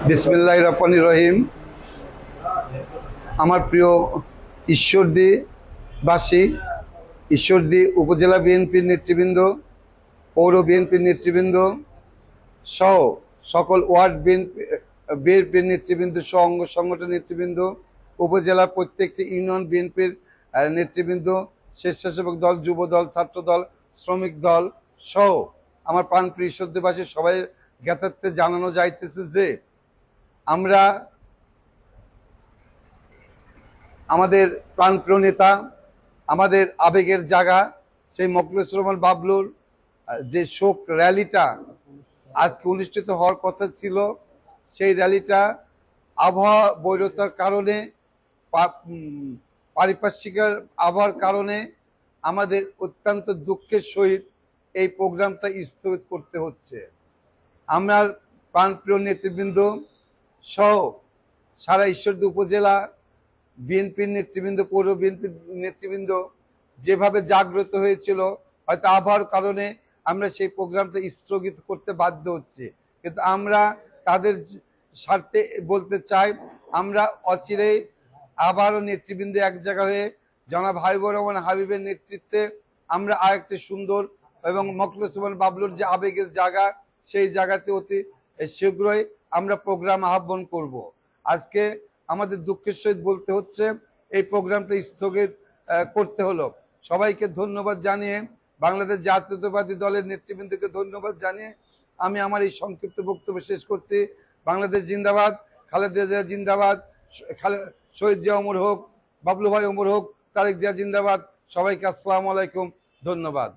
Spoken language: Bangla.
বিসমিল্লাহির রহমানির রহিম। আমার প্রিয় ঈশ্বরদী বাসী, ঈশ্বরদী উপজেলা বিএনপির নেতৃবৃন্দ, পৌর বিএনপির নেতৃবৃন্দ সহ সকল ওয়ার্ড বিএনপির নেতৃবৃন্দ সহ অঙ্গ সংগঠন নেতৃবৃন্দ, উপজেলার প্রত্যেকটি ইউনিয়ন বিএনপির নেতৃবৃন্দ, স্বেচ্ছাসেবক দল, যুব দল, ছাত্র দল, শ্রমিক দল সহ আমার প্রাণপ্রিয় ঈশ্বরদীবাসী সবাই জ্ঞাতার্থে জানানো যাইতেছে যে আমরা আমাদের প্রাণপ্রিয় নেতা, আমাদের আবেগের জায়গা সেই মোখলেছুর রহমান বাবলুর যে শোক র্যালিটা আজকে অনুষ্ঠিত হওয়ার কথা ছিল, সেই র্যালিটা আবহাওয়া বৈরতার কারণে, পারিপার্শ্বিক আবহাওয়ার কারণে আমাদের অত্যন্ত দুঃখের সহিত এই প্রোগ্রামটা স্থগিত করতে হচ্ছে। আমার প্রাণপ্রিয় নেতৃবৃন্দ সহ সারা ঈশ্বরদী উপজেলা বিএনপির নেতৃবৃন্দ, পৌর বিএনপির নেতৃবৃন্দ যেভাবে জাগ্রত হয়েছিল, হয়তো আবহাওয়ার কারণে আমরা সেই প্রোগ্রামটা স্থগিত করতে বাধ্য হচ্ছে, কিন্তু আমরা তাদের স্বার্থে বলতে চাই, আমরা অচিরেই আবারও নেতৃবৃন্দ এক জায়গা হয়ে জনাব হাবিবুর রহমান হাবিবের নেতৃত্বে আমরা আরেকটি সুন্দর এবং মোখলেছুর রহমান বাবলুর যে আবেগের জায়গা, সেই জায়গাতে অতি শীঘ্রই আমরা প্রোগ্রাম আহ্বান করব। আজকে আমাদের দুঃখের সহিত বলতে হচ্ছে এই প্রোগ্রামটা স্থগিত করতে হলো। সবাইকে ধন্যবাদ জানিয়ে, বাংলাদেশ জাতীয়তাবাদী দলের নেতৃবৃন্দকে ধন্যবাদ জানিয়ে আমি আমার এই সংক্ষিপ্ত বক্তব্য শেষ করছি। বাংলাদেশ জিন্দাবাদ, খালেদা জিয়া জিন্দাবাদ, শহীদ জিয়া অমর হোক, বাবলু ভাই অমর হোক, তারেক জিয়া জিন্দাবাদ। সবাইকে আসসালামু আলাইকুম, ধন্যবাদ।